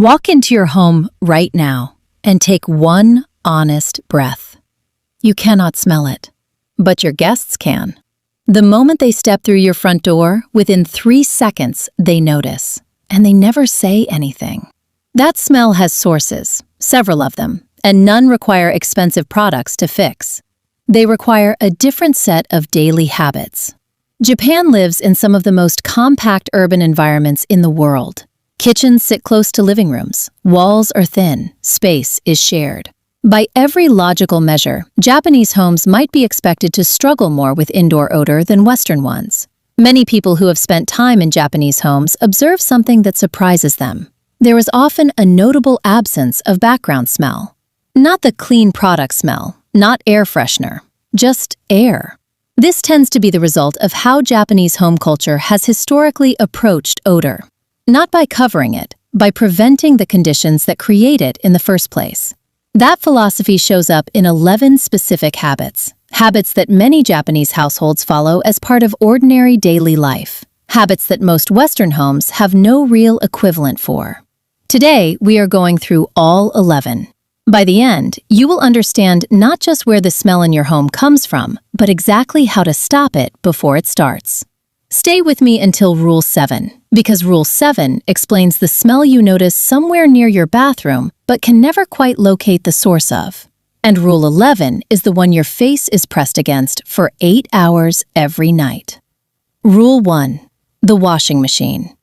Walk into your home right now and take one honest breath. You cannot smell it, but your guests can. The moment they step through your front door, within 3 seconds, they notice, and they never say anything. That smell has sources, several of them, and none require expensive products to fix. They require a different set of daily habits. Japan lives in some of the most compact urban environments in the world. Kitchens sit close to living rooms, walls are thin, space is shared. By every logical measure, Japanese homes might be expected to struggle more with indoor odor than Western ones. Many people who have spent time in Japanese homes observe something that surprises them. There is often a notable absence of background smell. Not the clean product smell, not air freshener, just air. This tends to be the result of how Japanese home culture has historically approached odor. Not by covering it, by preventing the conditions that create it in the first place. That philosophy shows up in 11 specific habits that many Japanese households follow as part of ordinary daily life, habits that most Western homes have no real equivalent for. Today, we are going through all 11. By the end, you will understand not just where the smell in your home comes from, but exactly how to stop it before it starts. Stay with me until Rule 7, because Rule 7 explains the smell you notice somewhere near your bathroom but can never quite locate the source of. And Rule 11 is the one your face is pressed against for 8 hours every night. Rule 1. The washing machine.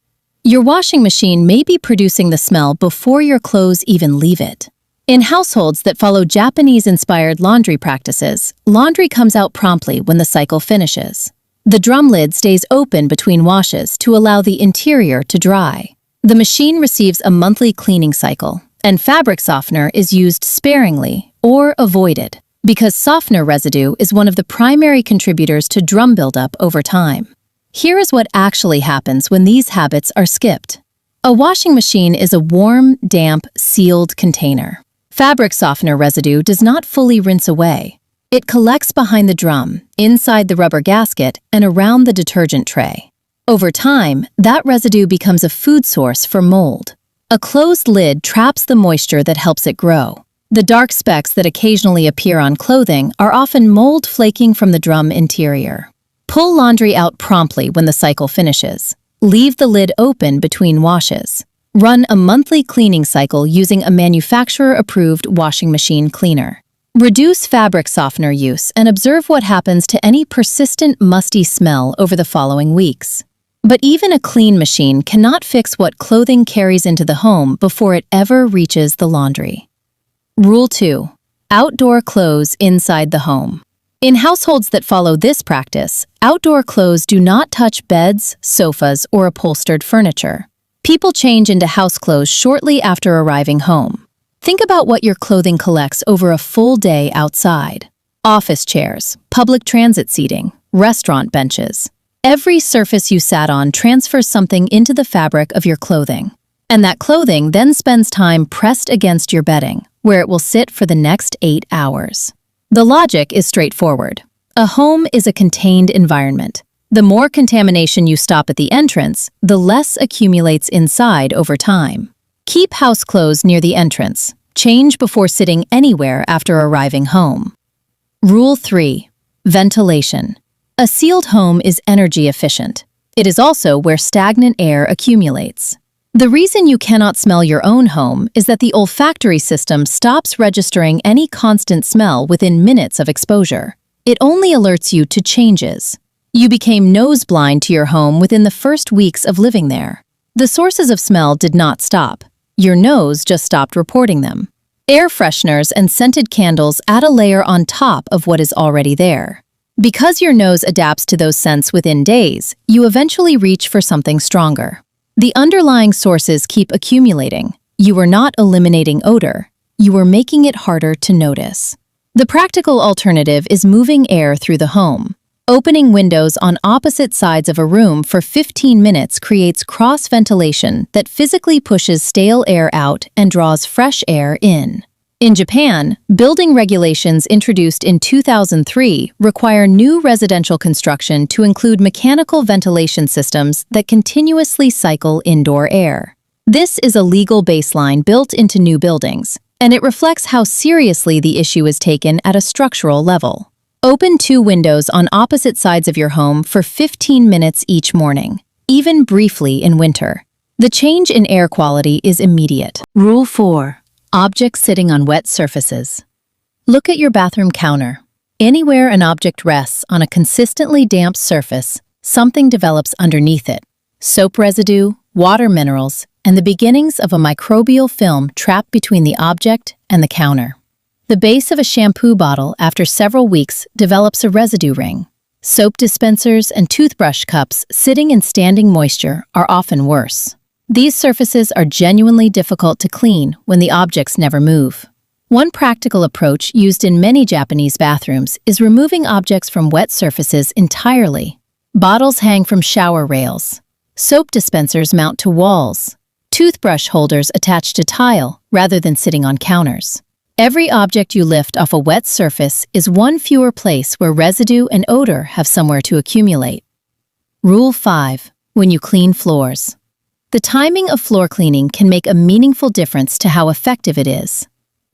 Your washing machine may be producing the smell before your clothes even leave it. In households that follow Japanese-inspired laundry practices, laundry comes out promptly when the cycle finishes. The drum lid stays open between washes to allow the interior to dry. The machine receives a monthly cleaning cycle, and fabric softener is used sparingly or avoided, because softener residue is one of the primary contributors to drum buildup over time. Here is what actually happens when these habits are skipped. A washing machine is a warm, damp, sealed container. Fabric softener residue does not fully rinse away. It collects behind the drum, inside the rubber gasket, and around the detergent tray. Over time, that residue becomes a food source for mold. A closed lid traps the moisture that helps it grow. The dark specks that occasionally appear on clothing are often mold flaking from the drum interior. Pull laundry out promptly when the cycle finishes. Leave the lid open between washes. Run a monthly cleaning cycle using a manufacturer-approved washing machine cleaner. Reduce fabric softener use and observe what happens to any persistent musty smell over the following weeks. But even a clean machine cannot fix what clothing carries into the home before it ever reaches the laundry. Rule 2. Outdoor clothes inside the home. In households that follow this practice, outdoor clothes do not touch beds, sofas, or upholstered furniture. People change into house clothes shortly after arriving home. Think about what your clothing collects over a full day outside. Office chairs, public transit seating, restaurant benches. Every surface you sat on transfers something into the fabric of your clothing. And that clothing then spends time pressed against your bedding, where it will sit for the next 8 hours. The logic is straightforward. A home is a contained environment. The more contamination you stop at the entrance, the less accumulates inside over time. Keep house clothes near the entrance. Change before sitting anywhere after arriving home. Rule 3. Ventilation. A sealed home is energy efficient. It is also where stagnant air accumulates. The reason you cannot smell your own home is that the olfactory system stops registering any constant smell within minutes of exposure. It only alerts you to changes. You became nose blind to your home within the first weeks of living there. The sources of smell did not stop. Your nose just stopped reporting them. Air fresheners and scented candles add a layer on top of what is already there. Because your nose adapts to those scents within days, you eventually reach for something stronger. The underlying sources keep accumulating. You are not eliminating odor. You are making it harder to notice. The practical alternative is moving air through the home. Opening windows on opposite sides of a room for 15 minutes creates cross-ventilation that physically pushes stale air out and draws fresh air in. In Japan, building regulations introduced in 2003 require new residential construction to include mechanical ventilation systems that continuously cycle indoor air. This is a legal baseline built into new buildings, and it reflects how seriously the issue is taken at a structural level. Open 2 windows on opposite sides of your home for 15 minutes each morning, even briefly in winter. The change in air quality is immediate. Rule 4. Objects sitting on wet surfaces. Look at your bathroom counter. Anywhere an object rests on a consistently damp surface, something develops underneath it. Soap residue, water minerals, and the beginnings of a microbial film trapped between the object and the counter. The base of a shampoo bottle after several weeks develops a residue ring. Soap dispensers and toothbrush cups sitting in standing moisture are often worse. These surfaces are genuinely difficult to clean when the objects never move. One practical approach used in many Japanese bathrooms is removing objects from wet surfaces entirely. Bottles hang from shower rails. Soap dispensers mount to walls. Toothbrush holders attach to tile rather than sitting on counters. Every object you lift off a wet surface is one fewer place where residue and odor have somewhere to accumulate. Rule 5. When you clean floors. The timing of floor cleaning can make a meaningful difference to how effective it is.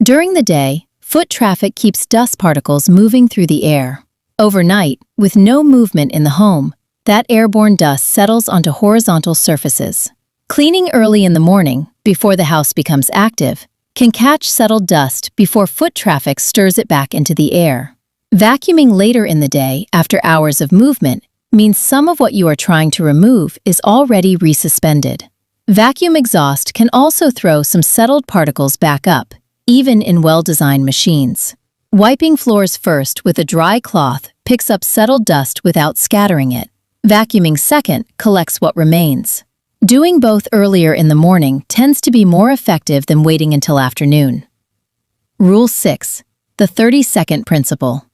During the day, foot traffic keeps dust particles moving through the air. Overnight, with no movement in the home, that airborne dust settles onto horizontal surfaces. Cleaning early in the morning, before the house becomes active, can catch settled dust before foot traffic stirs it back into the air. Vacuuming later in the day, after hours of movement, means some of what you are trying to remove is already resuspended. Vacuum exhaust can also throw some settled particles back up, even in well-designed machines. Wiping floors first with a dry cloth picks up settled dust without scattering it. Vacuuming second collects what remains. Doing both earlier in the morning tends to be more effective than waiting until afternoon. Rule 6. The 30-second principle.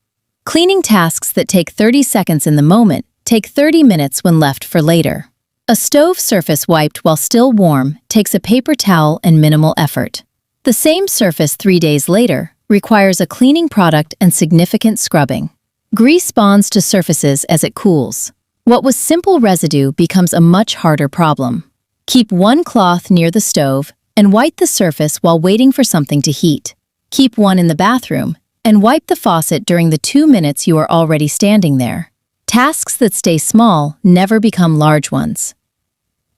Cleaning tasks that take 30 seconds in the moment take 30 minutes when left for later. A stove surface wiped while still warm takes a paper towel and minimal effort. The same surface 3 days later requires a cleaning product and significant scrubbing. Grease bonds to surfaces as it cools. What was simple residue becomes a much harder problem. Keep one cloth near the stove and wipe the surface while waiting for something to heat. Keep one in the bathroom and wipe the faucet during the 2 minutes you are already standing there. Tasks that stay small never become large ones.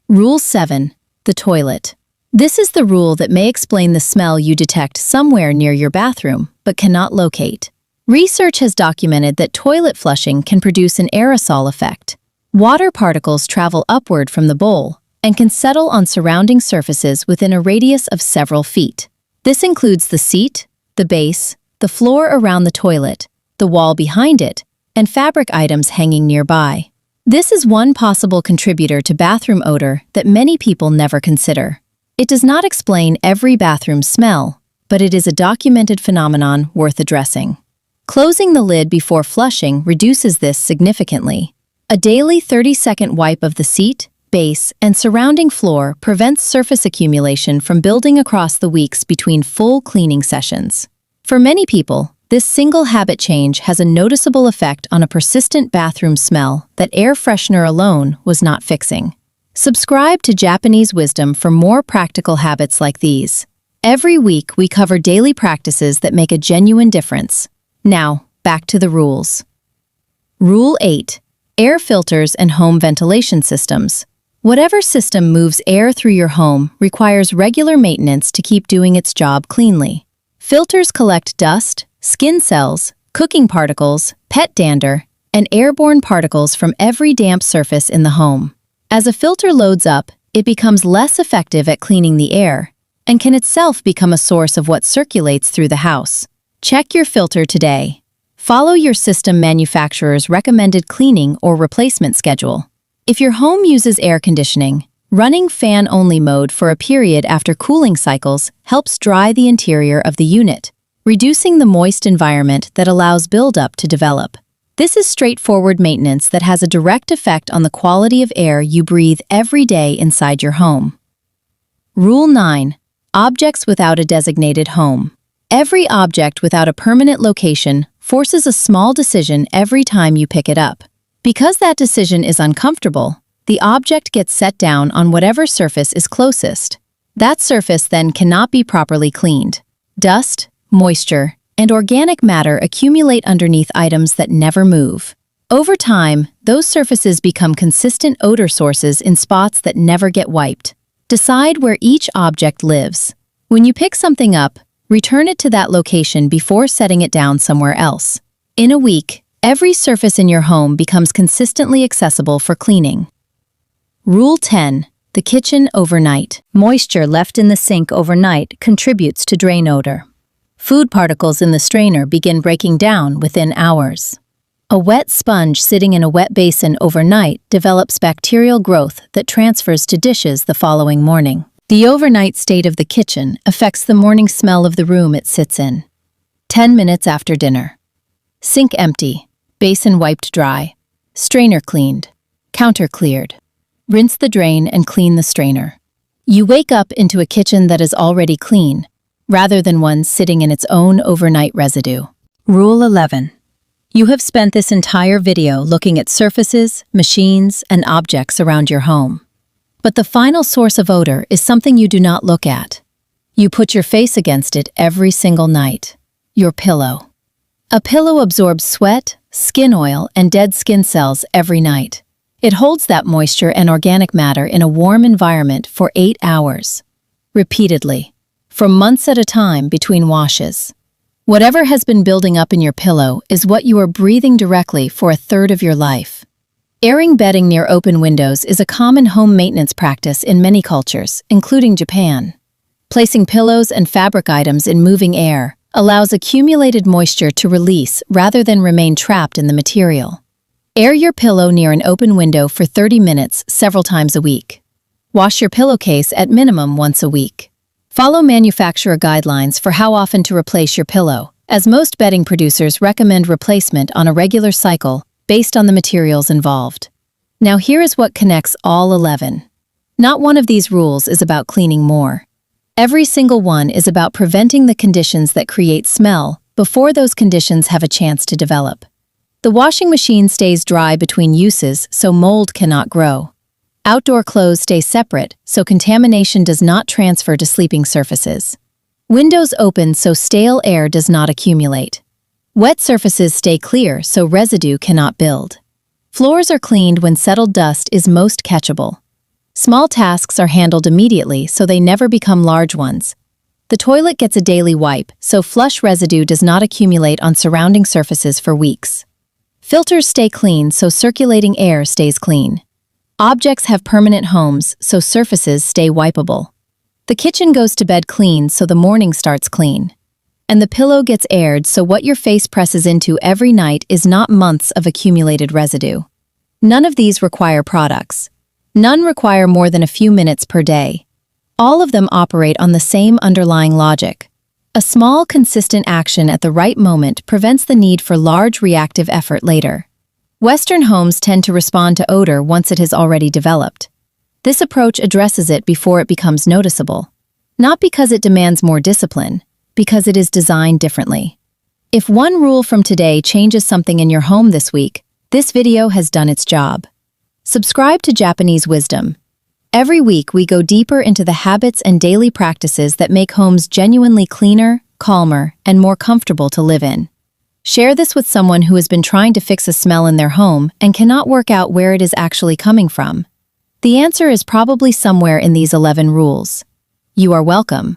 Rule 7. The toilet. This is the rule that may explain the smell you detect somewhere near your bathroom but cannot locate. Research has documented that toilet flushing can produce an aerosol effect. Water particles travel upward from the bowl and can settle on surrounding surfaces within a radius of several feet. This includes the seat, the base, the floor around the toilet, the wall behind it, and fabric items hanging nearby. This is one possible contributor to bathroom odor that many people never consider. It does not explain every bathroom smell, but it is a documented phenomenon worth addressing. Closing the lid before flushing reduces this significantly. A daily 30-second wipe of the seat, base, and surrounding floor prevents surface accumulation from building across the weeks between full cleaning sessions. For many people, this single habit change has a noticeable effect on a persistent bathroom smell that air freshener alone was not fixing. Subscribe to Japanese Wisdom for more practical habits like these. Every week, we cover daily practices that make a genuine difference. Now, back to the rules. Rule 8. Air filters and home ventilation systems. Whatever system moves air through your home requires regular maintenance to keep doing its job cleanly. Filters collect dust, skin cells, cooking particles, pet dander, and airborne particles from every damp surface in the home. As a filter loads up, it becomes less effective at cleaning the air and can itself become a source of what circulates through the house. Check your filter today. Follow your system manufacturer's recommended cleaning or replacement schedule. If your home uses air conditioning, running fan-only mode for a period after cooling cycles helps dry the interior of the unit, reducing the moist environment that allows buildup to develop. This is straightforward maintenance that has a direct effect on the quality of air you breathe every day inside your home. Rule 9. Objects without a designated home. Every object without a permanent location forces a small decision every time you pick it up. Because that decision is uncomfortable, the object gets set down on whatever surface is closest. That surface then cannot be properly cleaned. Dust, moisture, and organic matter accumulate underneath items that never move. Over time, those surfaces become consistent odor sources in spots that never get wiped. Decide where each object lives. When you pick something up, return it to that location before setting it down somewhere else. In a week, every surface in your home becomes consistently accessible for cleaning. Rule 10. The kitchen overnight. Moisture left in the sink overnight contributes to drain odor. Food particles in the strainer begin breaking down within hours. A wet sponge sitting in a wet basin overnight develops bacterial growth that transfers to dishes the following morning. The overnight state of the kitchen affects the morning smell of the room it sits in. 10 minutes after dinner. Sink empty, basin wiped dry, strainer cleaned, counter cleared. Rinse the drain and clean the strainer. You wake up into a kitchen that is already clean, rather than one sitting in its own overnight residue. Rule 11. You have spent this entire video looking at surfaces, machines, and objects around your home. But the final source of odor is something you do not look at. You put your face against it every single night. Your pillow. A pillow absorbs sweat, skin oil, and dead skin cells every night. It holds that moisture and organic matter in a warm environment for 8 hours. Repeatedly. For months at a time between washes. Whatever has been building up in your pillow is what you are breathing directly for a third of your life. Airing bedding near open windows is a common home maintenance practice in many cultures, including Japan. Placing pillows and fabric items in moving air allows accumulated moisture to release rather than remain trapped in the material. Air your pillow near an open window for 30 minutes several times a week. Wash your pillowcase at minimum once a week. Follow manufacturer guidelines for how often to replace your pillow, as most bedding producers recommend replacement on a regular cycle based on the materials involved. Now here is what connects all 11. Not one of these rules is about cleaning more. Every single one is about preventing the conditions that create smell before those conditions have a chance to develop. The washing machine stays dry between uses so mold cannot grow. Outdoor clothes stay separate so contamination does not transfer to sleeping surfaces. Windows open so stale air does not accumulate. Wet surfaces stay clear so residue cannot build. Floors are cleaned when settled dust is most catchable. Small tasks are handled immediately so they never become large ones. The toilet gets a daily wipe so flush residue does not accumulate on surrounding surfaces for weeks. Filters stay clean so circulating air stays clean. Objects have permanent homes so surfaces stay wipeable. The kitchen goes to bed clean so the morning starts clean. And the pillow gets aired so what your face presses into every night is not months of accumulated residue. None of these require products. None require more than a few minutes per day. All of them operate on the same underlying logic. A small, consistent action at the right moment prevents the need for large reactive effort later. Western homes tend to respond to odor once it has already developed. This approach addresses it before it becomes noticeable. Not because it demands more discipline, because it is designed differently. If one rule from today changes something in your home this week, this video has done its job. Subscribe to Japanese Wisdom. Every week we go deeper into the habits and daily practices that make homes genuinely cleaner, calmer, and more comfortable to live in. Share this with someone who has been trying to fix a smell in their home and cannot work out where it is actually coming from. The answer is probably somewhere in these 11 rules. You are welcome.